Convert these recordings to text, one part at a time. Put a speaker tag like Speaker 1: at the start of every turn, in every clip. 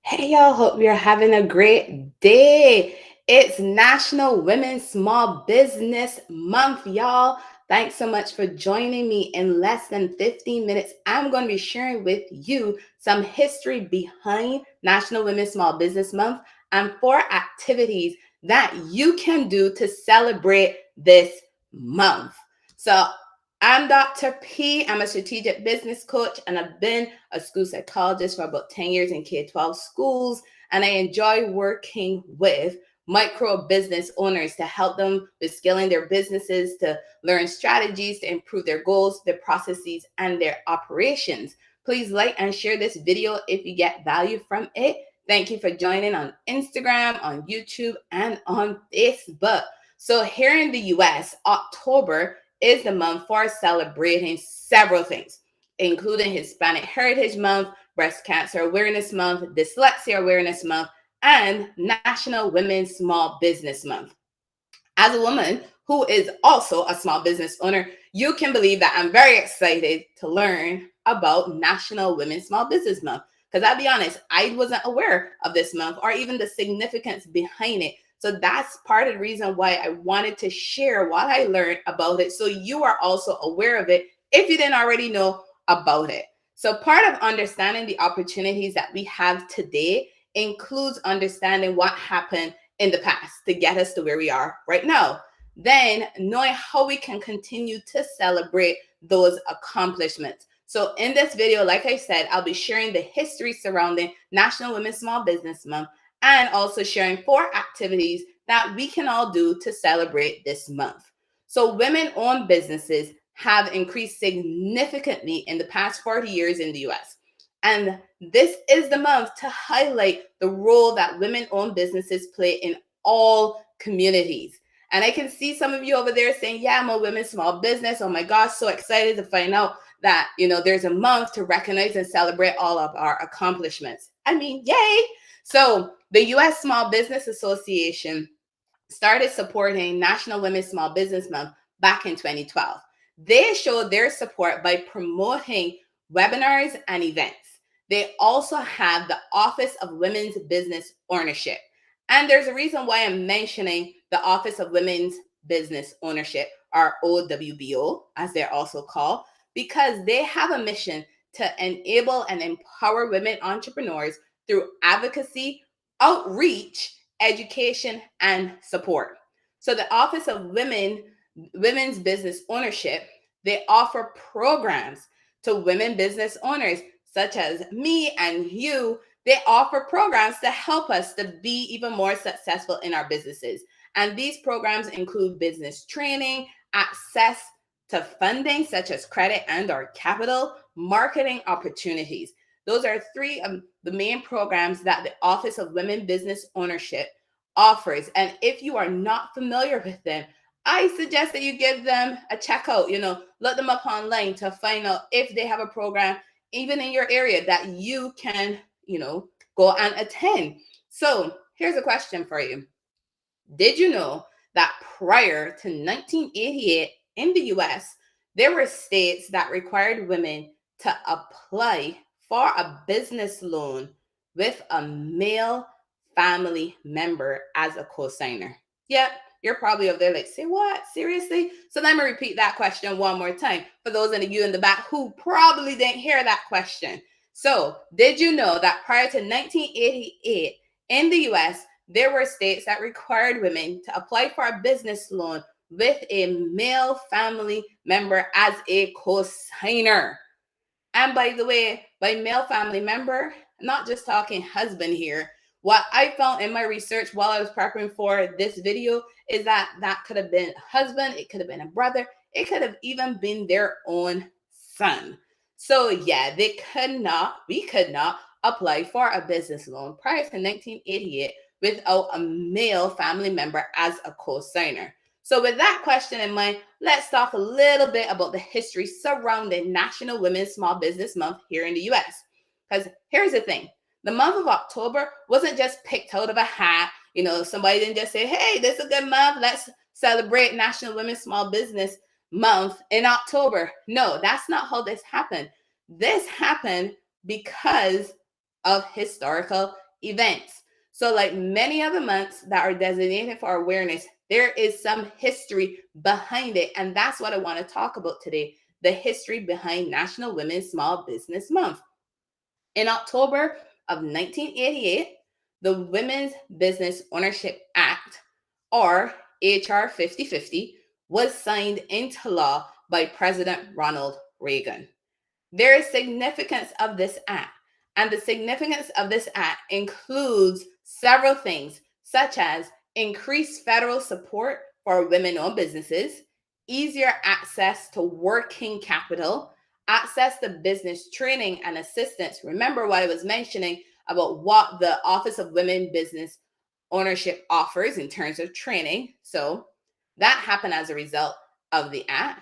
Speaker 1: Hey y'all, hope you're having a great day. It's National Women's Small Business Month, y'all. Thanks so much for joining me. In less than 15 minutes, I'm going to be sharing with you some history behind National Women's Small Business Month and 4 activities that you can do to celebrate this month. So, I'm Dr. P. I'm a strategic business coach, and I've been a school psychologist for about 10 years in K-12 schools. And I enjoy working with micro business owners to help them with scaling their businesses, to learn strategies to improve their goals, their processes, and their operations. Please like and share this video if you get value from it. Thank you for joining on Instagram, on YouTube, and on Facebook. So here in the US, October is the month for celebrating several things, including Hispanic Heritage Month, Breast Cancer Awareness Month, Dyslexia Awareness Month, and National Women's Small Business Month. As a woman who is also a small business owner, you can believe that I'm very excited to learn about National Women's Small Business Month. Because I'll be honest, I wasn't aware of this month or even the significance behind it. So that's part of the reason why I wanted to share what I learned about it so you are also aware of it if you didn't already know about it. So part of understanding the opportunities that we have today includes understanding what happened in the past to get us to where we are right now. Then knowing how we can continue to celebrate those accomplishments. So in this video, like I said, I'll be sharing the history surrounding National Women's Small Business Month and also sharing 4 activities that we can all do to celebrate this month. So women-owned businesses have increased significantly in the past 40 years in the US. And this is the month to highlight the role that women-owned businesses play in all communities. And I can see some of you over there saying, yeah, I'm a women's small business. Oh my gosh, so excited to find out that, there's a month to recognize and celebrate all of our accomplishments. I mean, yay. So the US Small Business Association started supporting National Women's Small Business Month back in 2012. They showed their support by promoting webinars and events. They also have the Office of Women's Business Ownership. And there's a reason why I'm mentioning the Office of Women's Business Ownership, or OWBO, as they're also called, because they have a mission to enable and empower women entrepreneurs through advocacy, outreach, education, and support. So the Office of Women's Business Ownership, they offer programs to women business owners such as me and you. They offer programs to help us to be even more successful in our businesses. And these programs include business training, access to funding such as credit and or capital, marketing opportunities. Those are 3 of the main programs that the Office of Women Business Ownership offers. And if you are not familiar with them, I suggest that you give them a check out, look them up online to find out if they have a program even in your area that you can, go and attend. So here's a question for you. Did you know that prior to 1988 in the US, there were states that required women to apply for a business loan with a male family member as a co-signer? Yep, you're probably over there like, say what? Seriously? So let me repeat that question one more time for those of you in the back who probably didn't hear that question. So did you know that prior to 1988 in the US, there were states that required women to apply for a business loan with a male family member as a co-signer? And by the way, by male family member, I'm not just talking husband here. What I found in my research while I was preparing for this video is that that could have been a husband, it could have been a brother, it could have even been their own son. So yeah, we could not apply for a business loan prior to 1988 without a male family member as a co-signer. So with that question in mind, let's talk a little bit about the history surrounding National Women's Small Business Month here in the US. Because here's the thing. The month of October wasn't just picked out of a hat. Somebody didn't just say, hey, this is a good month. Let's celebrate National Women's Small Business Month in October. No, that's not how this happened. This happened because of historical events. So, like many other months that are designated for awareness, there is some history behind it. And that's what I want to talk about today, the history behind National Women's Small Business Month. In October of 1988, the Women's Business Ownership Act, or HR 5050, was signed into law by President Ronald Reagan. There is significance of this act, and the significance of this act includes several things, such as increased federal support for women-owned businesses, easier access to working capital, access to business training and assistance. Remember what I was mentioning about what the Office of Women Business Ownership offers in terms of training. So that happened as a result of the act.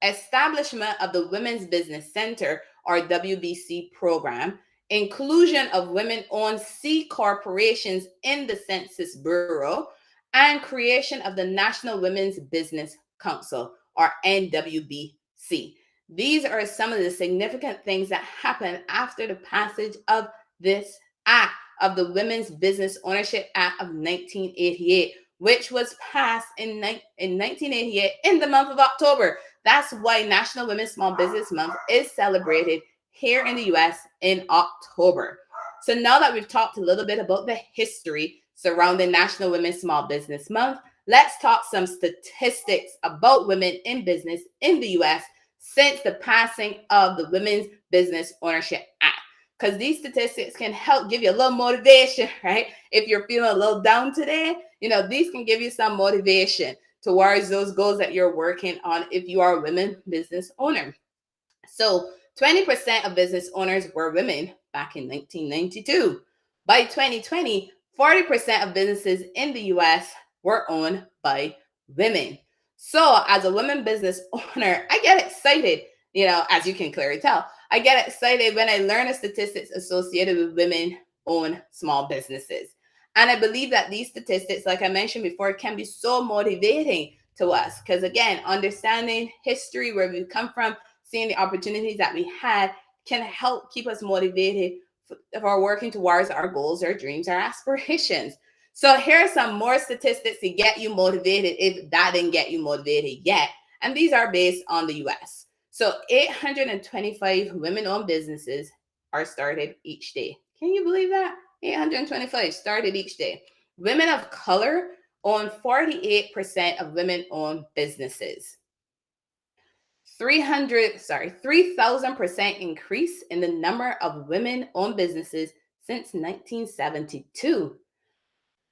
Speaker 1: Establishment of the Women's Business Center, or WBC program, inclusion of women-owned C corporations in the Census Bureau, and creation of the National Women's Business Council, or NWBC. These are some of the significant things that happened after the passage of this act, of the Women's Business Ownership Act of 1988, which was passed in 1988 in the month of October. That's why National Women's Small Business Month is celebrated here in the US in October. So now that we've talked a little bit about the history surrounding National Women's Small Business Month, let's talk some statistics about women in business in the US since the passing of the Women's Business Ownership Act. Because these statistics can help give you a little motivation, right? If you're feeling a little down today, these can give you some motivation towards those goals that you're working on if you are a women business owner. So 20% of business owners were women back in 1992. By 2020, 40% of businesses in the US were owned by women. So as a women business owner, I get excited, as you can clearly tell. I get excited when I learn the statistics associated with women-owned small businesses. And I believe that these statistics, like I mentioned before, can be so motivating to us. Because again, understanding history, where we've come from, seeing the opportunities that we had, can help keep us motivated for working towards our goals, our dreams, our aspirations. So here are some more statistics to get you motivated if that didn't get you motivated yet. And these are based on the US. So 825 women-owned businesses are started each day. Can you believe that? 825 started each day. Women of color own 48% of women-owned businesses. 3,000% increase in the number of women-owned businesses since 1972.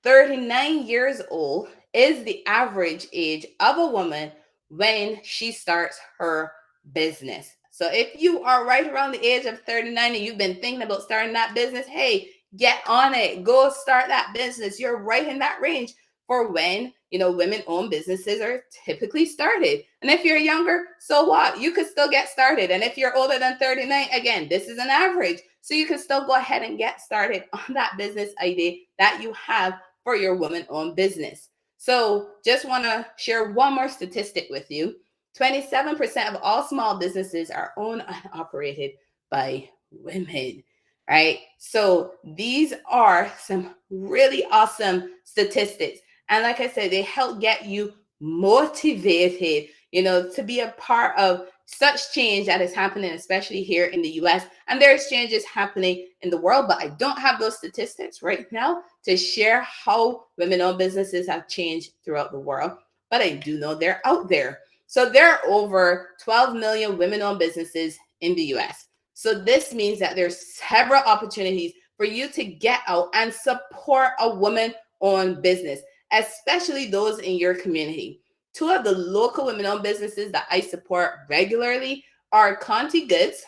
Speaker 1: 39 years old is the average age of a woman when she starts her business. So if you are right around the age of 39 and you've been thinking about starting that business, hey, get on it. Go start that business. You're right in that range for when, women-owned businesses are typically started. And if you're younger, so what? You could still get started. And if you're older than 39, again, this is an average. So you can still go ahead and get started on that business idea that you have for your woman-owned business. So just want to share one more statistic with you. 27% of all small businesses are owned and operated by women, right? So these are some really awesome statistics. And like I said, they help get you motivated, to be a part of such change that is happening, especially here in the US. And there's changes happening in the world, but I don't have those statistics right now to share how women-owned businesses have changed throughout the world. But I do know they're out there. So there are over 12 million women-owned businesses in the US. So this means that there's several opportunities for you to get out and support a woman-owned business, especially those in your community. Two of the local women-owned businesses that I support regularly are Conti Goods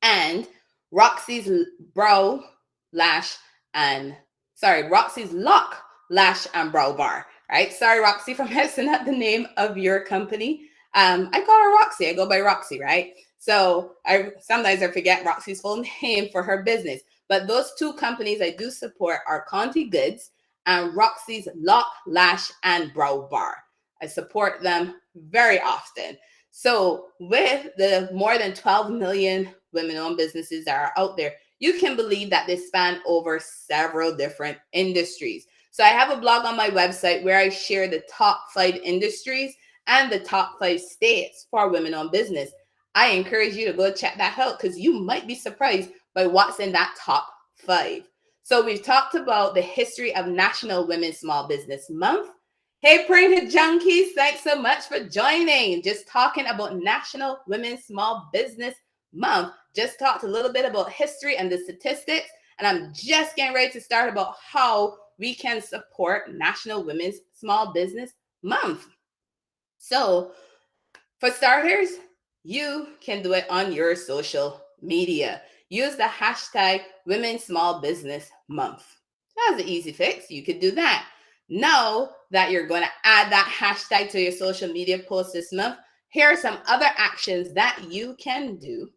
Speaker 1: and Roxy's Lock, Lash, and Brow Bar. Right? Sorry, Roxy, for messing up the name of your company. I call her Roxy. I go by Roxy, right? So sometimes I forget Roxy's full name for her business. But those two companies I do support are Conti Goods and Roxy's Lock, Lash, and Brow Bar. I support them very often. So with the more than 12 million women-owned businesses that are out there, you can believe that they span over several different industries. So I have a blog on my website where I share the top 5 industries and the top 5 states for women-owned business. I encourage you to go check that out because you might be surprised by what's in that top 5. So we've talked about the history of National Women's Small Business Month. Hey, Printed Junkies, thanks so much for joining. Just talking about National Women's Small Business Month. Just talked a little bit about history and the statistics, and I'm just getting ready to start about how we can support National Women's Small Business Month. So, for starters, you can do it on your social media. Use the hashtag Women's Small Business Month. That's an easy fix. You could do that. Know that you're going to add that hashtag to your social media post this month. Here are some other actions that you can do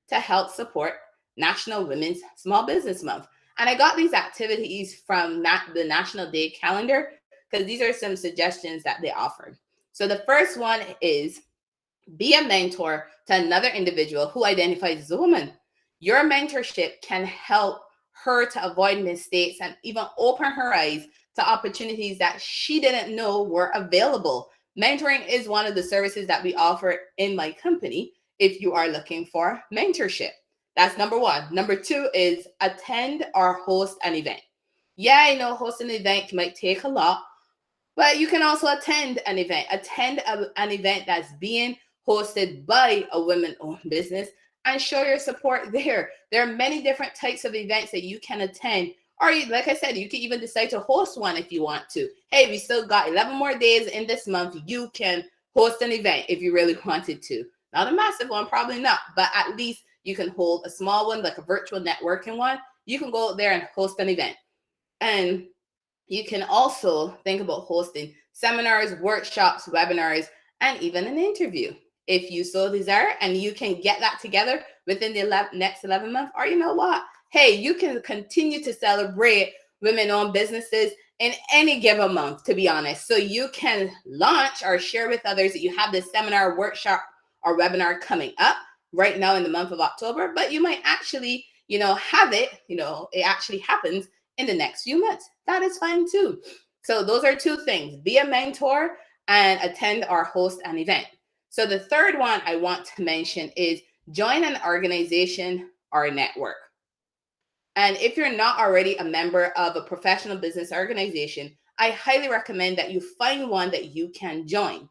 Speaker 1: to help support National Women's Small Business Month. And I got these activities from the National Day calendar because these are some suggestions that they offered. So the first one is be a mentor to another individual who identifies as a woman. Your mentorship can help her to avoid mistakes and even open her eyes to opportunities that she didn't know were available. Mentoring is one of the services that we offer in my company if you are looking for mentorship. That's number 1. Number 2 is attend or host an event. Yeah, I know hosting an event might take a lot, but you can also attend an event. Attend an event that's being hosted by a women-owned business and show your support there. There are many different types of events that you can attend. Or like I said, you can even decide to host one if you want to. Hey, we still got 11 more days in this month. You can host an event if you really wanted to. Not a massive one, probably not, but at least you can hold a small one, like a virtual networking one. You can go out there and host an event. And you can also think about hosting seminars, workshops, webinars, and even an interview if you so desire, and you can get that together within the next 11 months. Or you know what? Hey, you can continue to celebrate women-owned businesses in any given month, to be honest. So you can launch or share with others that you have this seminar, workshop, or webinar coming up right now in the month of October, but you might actually, have it, it actually happens in the next few months. That is fine too. So those are 2 things: be a mentor and attend or host an event. So the third one I want to mention is join an organization or a network. And if you're not already a member of a professional business organization, I highly recommend that you find one that you can join.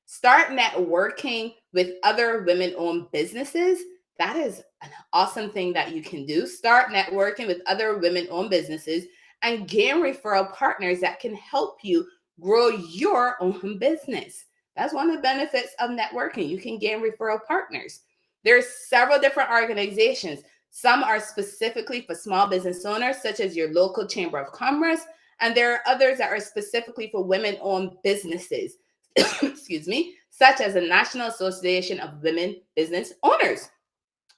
Speaker 1: Start networking with other women-owned businesses. That is an awesome thing that you can do. Start networking with other women-owned businesses and gain referral partners that can help you grow your own business. That's one of the benefits of networking. You can gain referral partners. There's several different organizations. Some are specifically for small business owners, such as your local chamber of commerce, and there are others that are specifically for women-owned businesses, excuse me, such as the National Association of Women Business Owners.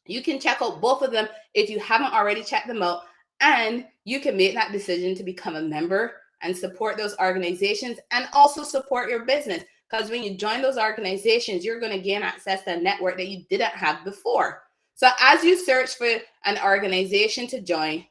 Speaker 1: You can check out both of them if you haven't already checked them out, and you can make that decision to become a member and support those organizations and also support your business. Because when you join those organizations, you're going to gain access to a network that you didn't have before. So as you search for an organization to join,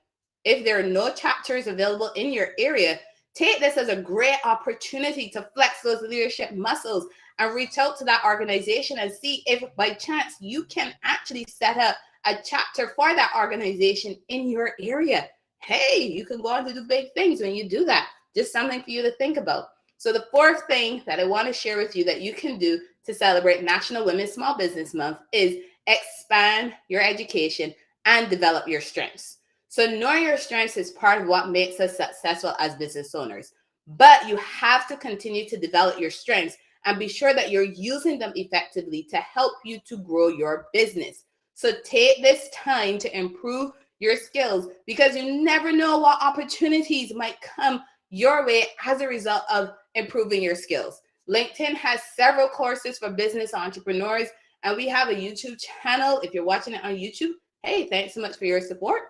Speaker 1: if there are no chapters available in your area, take this as a great opportunity to flex those leadership muscles and reach out to that organization and see if by chance you can actually set up a chapter for that organization in your area. Hey, you can go on to do big things when you do that. Just something for you to think about. So the fourth thing that I want to share with you that you can do to celebrate National Women's Small Business Month is expand your education and develop your strengths. So knowing your strengths is part of what makes us successful as business owners. But you have to continue to develop your strengths and be sure that you're using them effectively to help you to grow your business. So take this time to improve your skills because you never know what opportunities might come your way as a result of improving your skills. LinkedIn has several courses for business entrepreneurs, and we have a YouTube channel. If you're watching it on YouTube, hey, thanks so much for your support.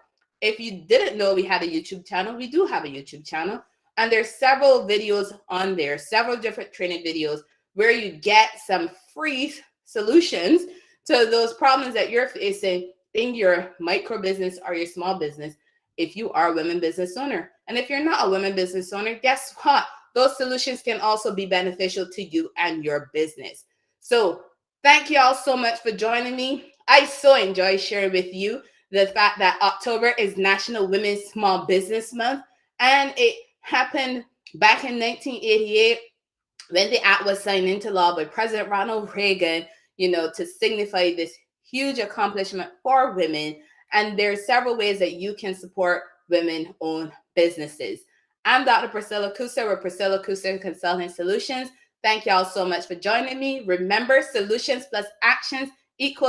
Speaker 1: If you didn't know we had a YouTube channel, we do have a YouTube channel, and there's several videos on there, several different training videos where you get some free solutions to those problems that you're facing in your micro business or your small business if you are a women business owner. And if you're not a women business owner, guess what? Those solutions can also be beneficial to you and your business. So thank you all so much for joining me. I so enjoy sharing with you the fact that October is National Women's Small Business Month, and it happened back in 1988 when the act was signed into law by President Ronald Reagan, to signify this huge accomplishment for women. And there are several ways that you can support women-owned businesses. I'm Dr. Priscilla Kusa with Priscilla Kusa Consulting Solutions. Thank y'all so much for joining me. Remember, solutions plus actions equals